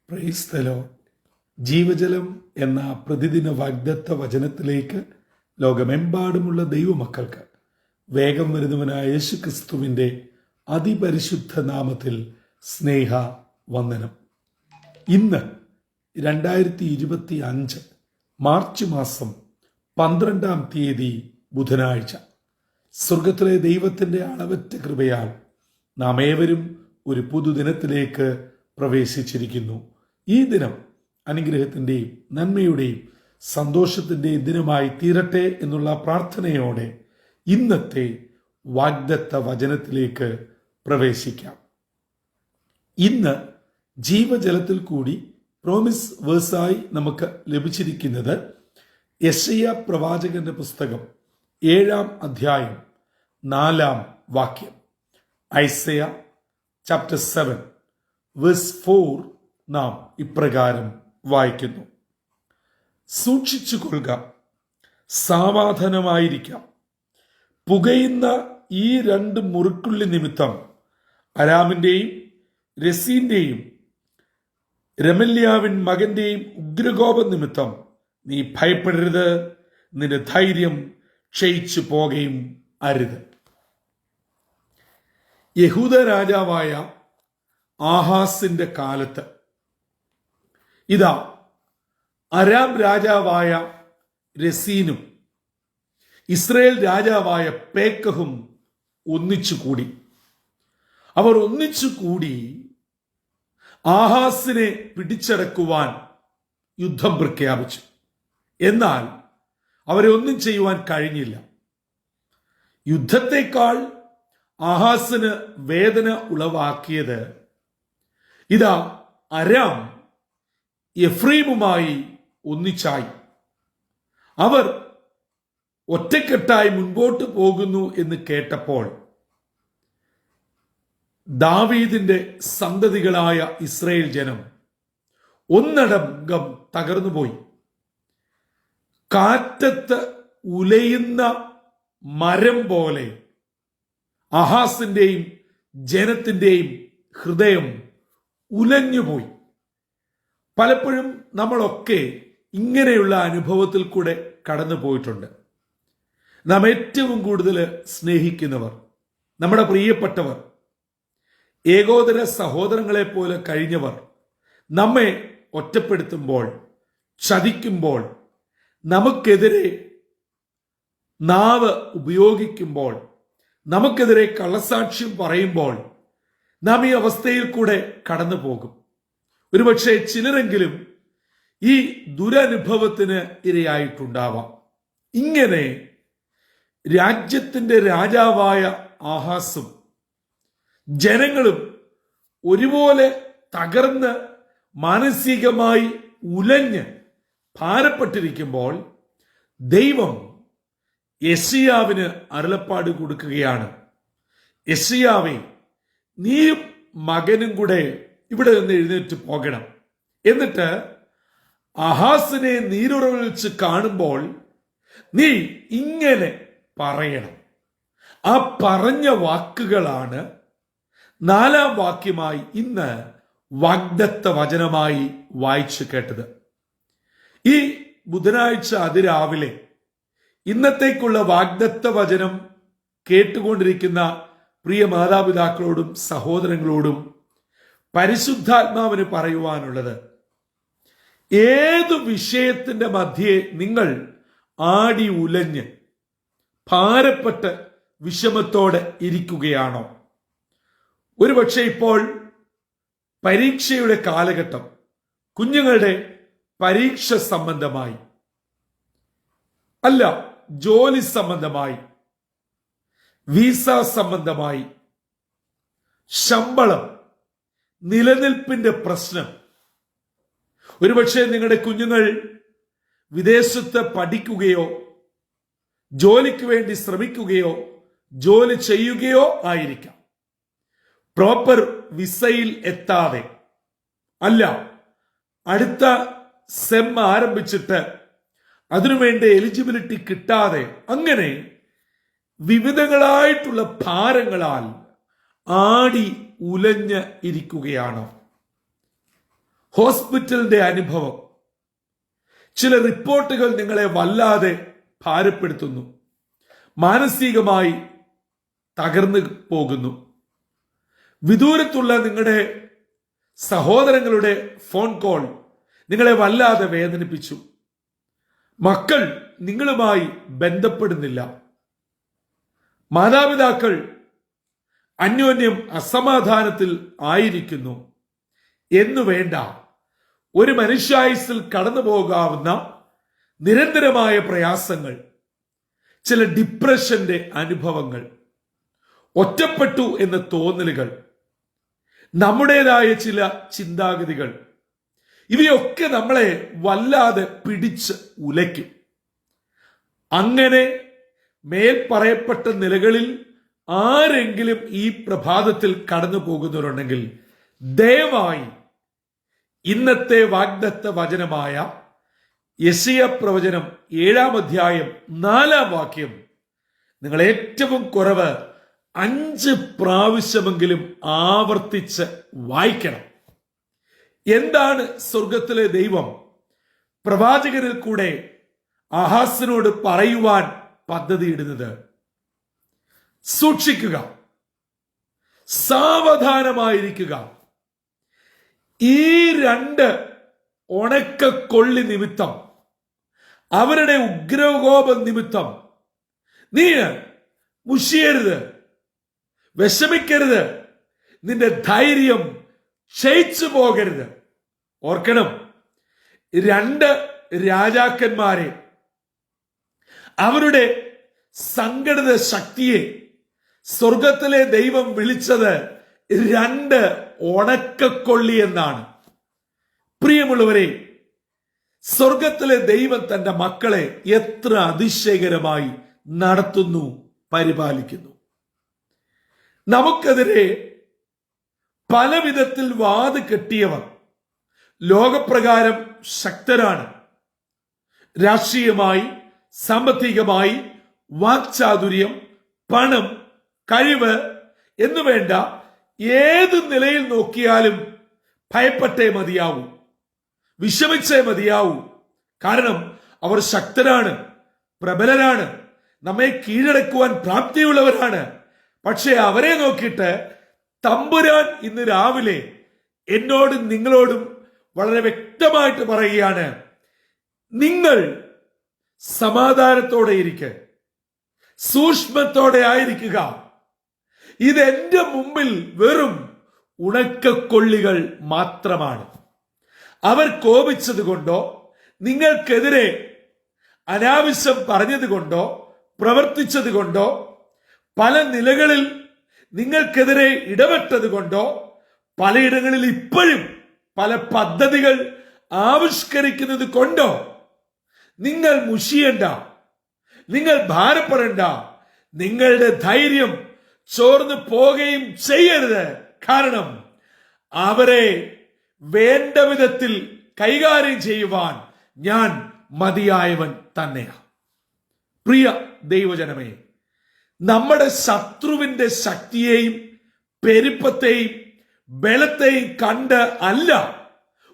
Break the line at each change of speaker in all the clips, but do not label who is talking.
Praise the Lord. ജീവജലം എന്ന പ്രതിദിന വാഗ്ദത്ത വചനത്തിലേക്ക് ലോകമെമ്പാടുമുള്ള ദൈവമക്കൾക്ക് വേഗം വരുന്നവനായ യേശു ക്രിസ്തുവിൻ്റെ അതിപരിശുദ്ധ നാമത്തിൽ സ്നേഹ വന്ദനം. ഇന്ന് 2025 മാർച്ച് മാസം 12-ാം തീയതി ബുധനാഴ്ച. സ്വർഗത്തിലെ ദൈവത്തിൻ്റെ അളവറ്റ കൃപയാൽ നാം ഏവരും ഒരു പുതുദിനത്തിലേക്ക് പ്രവേശിച്ചിരിക്കുന്നു. ഈ ദിനം അനുഗ്രഹത്തിൻ്റെയും നന്മയുടെയും സന്തോഷത്തിൻ്റെയും ദിനമായി തീരട്ടെ എന്നുള്ള പ്രാർത്ഥനയോടെ ഇന്നത്തെ വാഗ്ദത്ത വചനത്തിലേക്ക് പ്രവേശിക്കാം. ഇന്ന് ജീവജലത്തിൽ കൂടി പ്രോമിസ് വേഴ്സായി നമുക്ക് ലഭിച്ചിരിക്കുന്നത് യെശയ്യാ പ്രവാചകന്റെ പുസ്തകം 7-ാം അധ്യായം 4-ാം വാക്യം. ഐസയ ചാപ്റ്റർ 7 വേഴ്സ് 4 നാം ഇപ്രകാരം വായിക്കുന്നു: സൂക്ഷിച്ചു കൊള്ളുക, സാവധാനമായിരിക്കാം. പുകയുന്ന ഈ 2 മുറുക്കുള്ളി നിമിത്തം അരാമിൻ്റെയും രസീന്റെയും രമല്യാവിൻ മകന്റെയും ഉഗ്രകോപ നിമിത്തം നീ ഭയപ്പെടരുത്, നിന്റെ ധൈര്യം ക്ഷയിച്ചു പോകുകയും അരുത്. യഹൂദ രാജാവായ ആഹാസിന്റെ കാലത്ത് ഇതാ അരാം രാജാവായ രസീനും ഇസ്രയേൽ രാജാവായ പേക്കഹും ഒന്നിച്ചുകൂടി. അവർ ഒന്നിച്ചുകൂടി ആഹാസിനെ പിടിച്ചടക്കുവാൻ യുദ്ധം പ്രഖ്യാപിച്ചു. എന്നാൽ അവരെ ഒന്നും ചെയ്യുവാൻ കഴിഞ്ഞില്ല. യുദ്ധത്തെക്കാൾ ആഹാസിന് വേദന ഉളവാക്കിയത് ഇതാ അരാം എഫ്രൈമുമായി ഒന്നിച്ചായി. അവർ ഒറ്റക്കെട്ടായി മുൻപോട്ട് പോകുന്നു എന്ന് കേട്ടപ്പോൾ ദാവീദിന്റെ സന്തതികളായ ഇസ്രായേൽ ജനം ഒന്നടങ്കം തകർന്നുപോയി. കാറ്റത്ത് ഉലയുന്ന മരം പോലെ ആഹാസിന്റെയും ജനത്തിന്റെയും ഹൃദയം ഉലഞ്ഞുപോയി. പലപ്പോഴും നമ്മളൊക്കെ ഇങ്ങനെയുള്ള അനുഭവത്തിൽ കൂടെ കടന്നു പോയിട്ടുണ്ട്. നാം ഏറ്റവും കൂടുതൽ സ്നേഹിക്കുന്നവർ, നമ്മുടെ പ്രിയപ്പെട്ടവർ, ഏകോദര സഹോദരങ്ങളെ പോലെ കഴിഞ്ഞവർ നമ്മെ ഒറ്റപ്പെടുത്തുമ്പോൾ, ചതിക്കുമ്പോൾ, നമുക്കെതിരെ നാവ് ഉപയോഗിക്കുമ്പോൾ, നമുക്കെതിരെ കള്ളസാക്ഷ്യം പറയുമ്പോൾ നാം ഈ അവസ്ഥയിൽ കൂടെ കടന്നു പോകും. ഒരുപക്ഷെ ചിലരെങ്കിലും ഈ ദുരനുഭവത്തിന് ഇരയായിട്ടുണ്ടാവാം. ഇങ്ങനെ രാജ്യത്തിന്റെ രാജാവായ ആഹാസും ജനങ്ങളും ഒരുപോലെ തകർന്ന് മാനസികമായി ഉലഞ്ഞ് ഭാരപ്പെട്ടിരിക്കുമ്പോൾ ദൈവം യെശയ്യാവിന് അരുളപ്പാട് കൊടുക്കുകയാണ്: യെശയ്യാവേ, നീയും മകനും കൂടെ ഇവിടെ നിന്ന് എഴുന്നേറ്റ് പോകണം. എന്നിട്ട് ആഹാസിനെ നീരുറവിൽ വെച്ച് കാണുമ്പോൾ നീ ഇങ്ങനെ പറയണം. ആ പറഞ്ഞ വാക്കുകളാണ് 4-ാം വാക്യമായി ഇന്ന് വാഗ്ദത്ത വചനമായി വായിച്ചു കേട്ടത്. ഈ ബുധനാഴ്ച അതിരാവിലെ ഇന്നത്തേക്കുള്ള വാഗ്ദത്ത വചനം കേട്ടുകൊണ്ടിരിക്കുന്ന പ്രിയ മാതാപിതാക്കളോടും സഹോദരങ്ങളോടും പരിശുദ്ധാത്മാവിന് പറയുവാനുള്ളത്: ഏതു വിഷയത്തിന്റെ മധ്യേ നിങ്ങൾ ആടി ഉലഞ്ഞ് ഭാരപ്പെട്ട് വിഷമത്തോടെ ഇരിക്കുകയാണോ? ഒരുപക്ഷെ ഇപ്പോൾ പരീക്ഷയുടെ കാലഘട്ടം, കുഞ്ഞുങ്ങളുടെ പരീക്ഷ സംബന്ധമായി, അല്ല ജോലി സംബന്ധമായി, വിസ സംബന്ധമായി, ശമ്പളം, നിലനിൽപ്പിന്റെ പ്രശ്നം. ഒരുപക്ഷെ നിങ്ങളുടെ കുഞ്ഞുങ്ങൾ വിദേശത്ത് പഠിക്കുകയോ ജോലിക്ക് വേണ്ടി ശ്രമിക്കുകയോ ജോലി ചെയ്യുകയോ ആയിരിക്കാം. പ്രോപ്പർ വിസയിൽ എത്താതെ, അല്ല അടുത്ത സെം ആരംഭിച്ചിട്ട് അതിനുവേണ്ട എലിജിബിലിറ്റി കിട്ടാതെ, അങ്ങനെ വിവിധങ്ങളായിട്ടുള്ള ഭാരങ്ങളാൽ ആടി ഉലഞ്ഞ് ഇരിക്കുകയാണോ? ഹോസ്പിറ്റലിന്റെ അനുഭവം, ചില റിപ്പോർട്ടുകൾ നിങ്ങളെ വല്ലാതെ ഭാരപ്പെടുത്തുന്നു, മാനസികമായി തകർന്നു പോകുന്നു. വിദൂരത്തുള്ള നിങ്ങളുടെ സഹോദരങ്ങളുടെ ഫോൺ കോൾ നിങ്ങളെ വല്ലാതെ വേദനിപ്പിച്ചു. മക്കൾ നിങ്ങളുമായി ബന്ധപ്പെടുന്നില്ല. മാതാപിതാക്കൾ അന്യോന്യം അസമാധാനത്തിൽ ആയിരിക്കുന്നു എന്നു വേണ്ട, ഒരു മനുഷ്യായുസ്സിൽ കടന്നു പോകാവുന്ന നിരന്തരമായ പ്രയാസങ്ങൾ, ചില ഡിപ്രഷന്റെ അനുഭവങ്ങൾ, ഒറ്റപ്പെട്ടു എന്ന തോന്നലുകൾ, നമ്മുടേതായ ചില ചിന്താഗതികൾ, ഇവയൊക്കെ നമ്മളെ വല്ലാതെ പിടിച്ച് ഉലയ്ക്കും. അങ്ങനെ മേൽ പറയപ്പെട്ട നിലകളിൽ ആരെങ്കിലും ഈ പ്രഭാതത്തിൽ കടന്നു പോകുന്നവരുണ്ടെങ്കിൽ ദയവായി ഇന്നത്തെ വാഗ്ദത്ത വചനമായ യെശയ്യാ പ്രവചനം 7-ാം അധ്യായം 4-ാം വാക്യം നിങ്ങൾ ഏറ്റവും കുറവ് 5 പ്രാവശ്യമെങ്കിലും ആവർത്തിച്ച് വായിക്കണം. എന്താണ് സ്വർഗത്തിലെ ദൈവം പ്രവാചകരിൽ കൂടെ ആഹാസിനോട് പറയുവാൻ പദ്ധതിയിടുന്നത്? സൂക്ഷിക്കുക, സാവധാനമായിരിക്കുക. ഈ 2 ഉണക്കക്കൊള്ളി നിമിത്തം, അവരുടെ ഉഗ്രകോപം നിമിത്തം നീ മുഷിയരുത്, വിഷമിക്കരുത്, നിന്റെ ധൈര്യം ക്ഷയിച്ചു പോകരുത്. ഓർക്കണം, 2 രാജാക്കന്മാരെ, അവരുടെ സംഘടിത ശക്തിയെ സ്വർഗത്തിലെ ദൈവം വിളിച്ചത് 2 ഉണക്കക്കൊള്ളി എന്നാണ്. പ്രിയമുള്ളവരെ, സ്വർഗത്തിലെ ദൈവം തന്റെ മക്കളെ എത്ര അതിശയകരമായി നടത്തുന്നു, പരിപാലിക്കുന്നു. നമുക്കെതിരെ പല വിധത്തിൽ വാത് കെട്ടിയവർ ലോകപ്രകാരം ശക്തരാണ്. രാഷ്ട്രീയമായി, സാമ്പത്തികമായി, വാക്ചാതുര്യം, പണം, കഴിവ് എന്നു വേണ്ട ഏത് നിലയിൽ നോക്കിയാലും ഭയപ്പെട്ടേ മതിയാവൂ, വിഷമിച്ചേ മതിയാവൂ. കാരണം അവർ ശക്തരാണ്, പ്രബലരാണ്, നമ്മെ കീഴടക്കുവാൻ പ്രാപ്തിയുള്ളവരാണ്. പക്ഷെ അവരെ നോക്കിയിട്ട് തമ്പുരാൻ ഇന്ന് രാവിലെ എന്നോടും നിങ്ങളോടും വളരെ വ്യക്തമായിട്ട് പറയുകയാണ്, നിങ്ങൾ സമാധാനത്തോടെ ഇരിക്കുക, സൂക്ഷ്മത്തോടെ ആയിരിക്കുക. ഇതെന്റെ മുമ്പിൽ വെറും ഉണക്കക്കൊള്ളികൾ മാത്രമാണ്. അവർ കോപിച്ചത് കൊണ്ടോ, നിങ്ങൾക്കെതിരെ അനാവശ്യം പറഞ്ഞത് കൊണ്ടോ, പ്രവർത്തിച്ചത് കൊണ്ടോ, പല നിലകളിൽ നിങ്ങൾക്കെതിരെ ഇടപെട്ടത് കൊണ്ടോ, പലയിടങ്ങളിൽ ഇപ്പോഴും പല പദ്ധതികൾ ആവിഷ്കരിക്കുന്നത് കൊണ്ടോ നിങ്ങൾ മുഷിയണ്ട, നിങ്ങൾ ഭാരപ്പെടേണ്ട, നിങ്ങളുടെ ധൈര്യം ചോർന്നു പോകുകയും ചെയ്യരുത്. കാരണം അവരെ വേണ്ട വിധത്തിൽ കൈകാര്യം ചെയ്യുവാൻ ഞാൻ മതിയായവൻ തന്നെയാണ്. പ്രിയ ദൈവജനമേ, നമ്മുടെ ശത്രുവിന്റെ ശക്തിയെയും പെരുപ്പത്തെയും ബലത്തെയും കണ്ട് അല്ല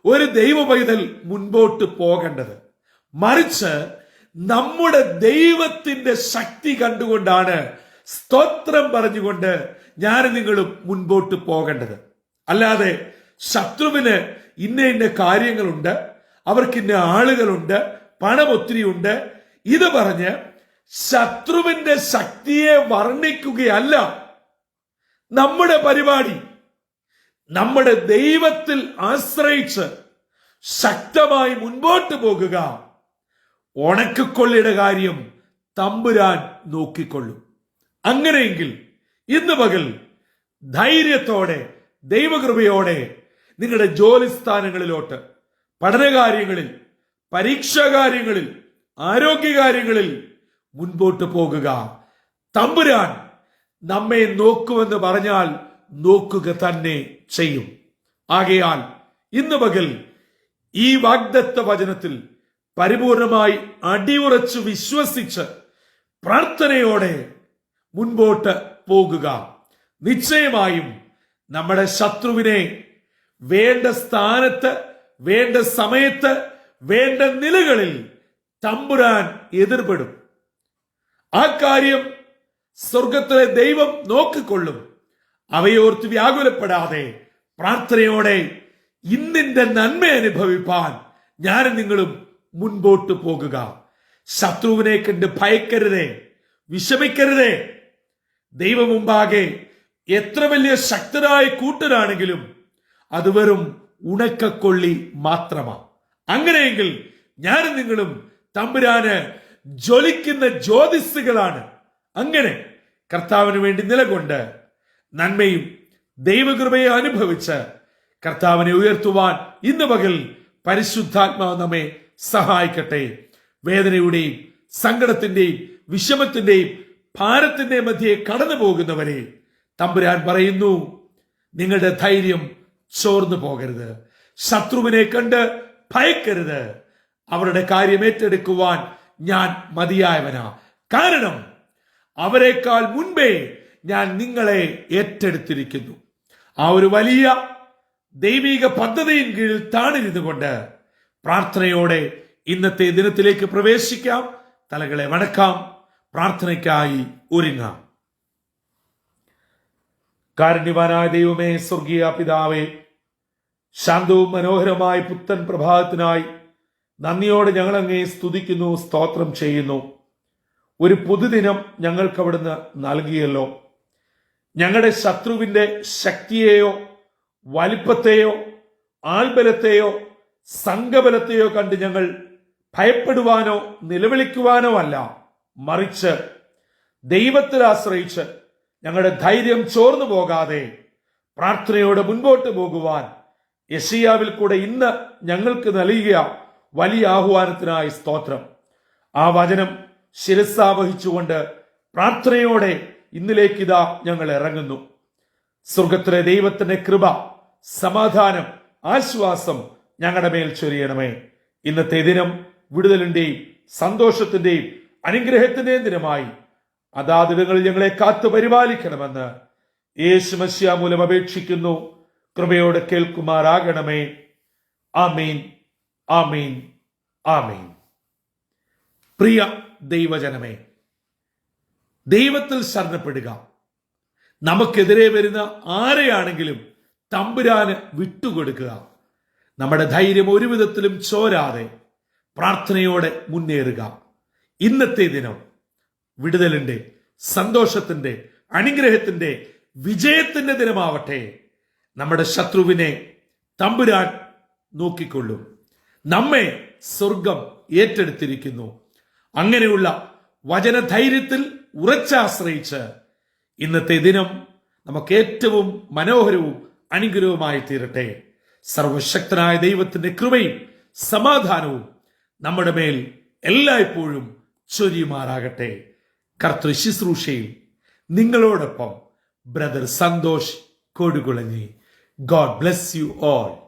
ഒരു ദൈവ പൈതൽ മുൻപോട്ട് പോകേണ്ടത്. മറിച്ച് നമ്മുടെ ദൈവത്തിന്റെ ശക്തി കണ്ടുകൊണ്ടാണ് സ്തോത്രം പറഞ്ഞുകൊണ്ട് ഞാൻ നിങ്ങളും മുൻപോട്ട് പോകേണ്ടത്. അല്ലാതെ ശത്രുവിന് ഇന്ന കാര്യങ്ങളുണ്ട്, അവർക്ക് ഇന്ന ആളുകളുണ്ട്, പണം ഒത്തിരിയുണ്ട്, ഇത് പറഞ്ഞ് ശത്രുവിന്റെ ശക്തിയെ വർണ്ണിക്കുകയല്ല നമ്മുടെ പരിപാടി. നമ്മുടെ ദൈവത്തിൽ ആശ്രയിച്ച് ശക്തമായി മുൻപോട്ട് പോകുക. ഉണക്കക്കൊള്ളിയുടെ കാര്യം തമ്പുരാൻ നോക്കിക്കൊള്ളും. അങ്ങനെയെങ്കിൽ ഇന്ന് പകൽ ധൈര്യത്തോടെ, ദൈവകൃപയോടെ നിങ്ങളുടെ ജോലി സ്ഥാനങ്ങളിലോട്ട്, പഠനകാര്യങ്ങളിൽ, പരീക്ഷാകാര്യങ്ങളിൽ, ആരോഗ്യകാര്യങ്ങളിൽ മുൻപോട്ട് പോകുക. തമ്പുരാൻ നമ്മെ നോക്കുമെന്ന് പറഞ്ഞാൽ നോക്കുക തന്നെ ചെയ്യും. ആകയാൽ ഇന്ന് പകൽ ഈ വാഗ്ദത്ത വചനത്തിൽ പരിപൂർണമായി അടിയുറച്ചു വിശ്വസിച്ച് പ്രാർത്ഥനയോടെ മുൻപോട്ട് പോകുക. നിശ്ചയമായും നമ്മുടെ ശത്രുവിനെ വേണ്ട സ്ഥാനത്ത് വേണ്ട സമയത്ത് വേണ്ട നിലകളിൽ തമ്പുരാൻ എതിർപ്പെടും. ആ കാര്യം സ്വർഗത്തിലെ ദൈവം നോക്കിക്കൊള്ളും. അവയോർത്ത് വ്യാകുലപ്പെടാതെ പ്രാർത്ഥനയോടെ ഇന്നിന്റെ നന്മ അനുഭവിപ്പാൻ ഞാനും നിങ്ങളും മുൻപോട്ട് പോകുക. ശത്രുവിനെ കണ്ട് ഭയക്കരുതേ, വിഷമിക്കരുതേ. ദൈവം മുമ്പാകെ എത്ര വലിയ ശക്തരായ കൂട്ടരാണെങ്കിലും അത് വെറും ഉണക്കക്കൊള്ളി മാത്രമാ. അങ്ങനെയെങ്കിൽ ഞാനും നിങ്ങളും തമ്പുരാന് ജ്വലിക്കുന്ന ജ്യോതിസ്സുകളാണ്. അങ്ങനെ കർത്താവിന് വേണ്ടി നിലകൊണ്ട് നന്മയും ദൈവകൃപയെ അനുഭവിച്ച് കർത്താവിനെ ഉയർത്തുവാൻ ഇന്ന് പകൽ പരിശുദ്ധാത്മാവ് നമ്മെ സഹായിക്കട്ടെ. വേദനയുടെയും സങ്കടത്തിന്റെയും വിഷമത്തിന്റെയും ഭാരത്തിന്റെയും മധ്യേ കടന്നു പോകുന്നവരെ തമ്പുരാൻ പറയുന്നു, നിങ്ങളുടെ ധൈര്യം ചോർന്നു പോകരുത്. ശത്രുവിനെ കണ്ട് ഭയക്കരുത്. അവരുടെ കാര്യം ഏറ്റെടുക്കുവാൻ ഞാൻ മതിയായവനാ. കാരണം അവരെക്കാൾ മുൻപേ ഞാൻ നിങ്ങളെ ഏറ്റെടുത്തിരിക്കുന്നു. ആ ഒരു വലിയ ദൈവിക പദ്ധതിயின் കീഴിൽ താണിരുന്നു കൊണ്ട് പ്രാർത്ഥനയോടെ ഇന്നത്തെ ദിനത്തിലേക്ക് പ്രവേശിക്കാം. തലകളെ വണക്കാം, പ്രാർത്ഥനയ്ക്കായി ഒരുങ്ങാം. കാരുണ്യവാനായ ദൈവമേ, സ്വർഗീയ പിതാവേ, ശാന്തവും മനോഹരമായ പുത്തൻ പ്രഭാതത്തിനായി നന്ദിയോടെ ഞങ്ങൾ അങ്ങേ സ്തുതിക്കുന്നു, സ്തോത്രം ചെയ്യുന്നു. ഒരു പുതുദിനം ഞങ്ങൾക്ക് അവിടുന്ന് നൽകിയല്ലോ. ഞങ്ങളുടെ ശത്രുവിന്റെ ശക്തിയെയോ വലിപ്പത്തെയോ ആൾബലത്തെയോ സംഘബലത്തെയോ കണ്ട് ഞങ്ങൾ ഭയപ്പെടുവാനോ നിലവിളിക്കുവാനോ അല്ല, മറിച്ച് ദൈവത്തിൽ ആശ്രയിച്ച് ഞങ്ങളുടെ ധൈര്യം ചോർന്നു പോകാതെ പ്രാർത്ഥനയോടെ മുൻപോട്ട് പോകുവാൻ യെശയ്യാവിൽ കൂടെ ഇന്ന് ഞങ്ങൾക്ക് നൽകിയ വലിയ ആഹ്വാനത്തിനായി സ്തോത്രം. ആ വചനം ശിരസാവഹിച്ചുകൊണ്ട് പ്രാർത്ഥനയോടെ ഇന്നിലേക്ക് ഇതാ ഞങ്ങൾ ഇറങ്ങുന്നു. സ്വർഗത്തിലെ ദൈവത്തിന്റെ കൃപ, സമാധാനം, ആശ്വാസം ഞങ്ങളുടെ മേൽ ചൊരിയണമേ. ഇന്നത്തെ ദിനം വിടുതലിന്റെയും സന്തോഷത്തിന്റെയും അനുഗ്രഹത്തിന്റെയും ദിനമായി അതാതിടങ്ങളിൽ ഞങ്ങളെ കാത്തു പരിപാലിക്കണമെന്ന് യേശു മശിഹാ മൂലം അപേക്ഷിക്കുന്നു. കൃപയോടെ കേൾക്കുമാറാകണമേ. ആമീൻ, ആമീൻ, ആമീൻ. പ്രിയ ദൈവജനമേ, ദൈവത്തിൽ ശരണപ്പെടുക. നമുക്കെതിരെ വരുന്ന ആരെയാണെങ്കിലും തമ്പുരാന് വിട്ടുകൊടുക്കുക. നമ്മുടെ ധൈര്യം ഒരു വിധത്തിലും ചോരാതെ പ്രാർത്ഥനയോടെ മുന്നേറുക. ഇന്നത്തെ ദിനം വിടുതലിന്റെ, സന്തോഷത്തിന്റെ, അനുഗ്രഹത്തിന്റെ, വിജയത്തിന്റെ ദിനമാവട്ടെ. നമ്മുടെ ശത്രുവിനെ തമ്പുരാൻ നോക്കിക്കൊള്ളും. നമ്മെ സ്വർഗം ഏറ്റെടുത്തിരിക്കുന്നു. അങ്ങനെയുള്ള വചനധൈര്യത്തിൽ ഉറച്ചാശ്രയിച്ച് ഇന്നത്തെ ദിനം നമുക്ക് ഏറ്റവും മനോഹരവും അനുഗ്രഹവുമായി തീരട്ടെ. സർവശക്തനായ ദൈവത്തിന്റെ കൃപയും സമാധാനവും നമ്മുടെ മേൽ എല്ലായ്പ്പോഴും ചൊരിയുമാറാകട്ടെ. കർത്തൃ ശുശ്രൂഷയിൽ നിങ്ങളോടൊപ്പം brother Santhosh Kodukulanji. God bless you all.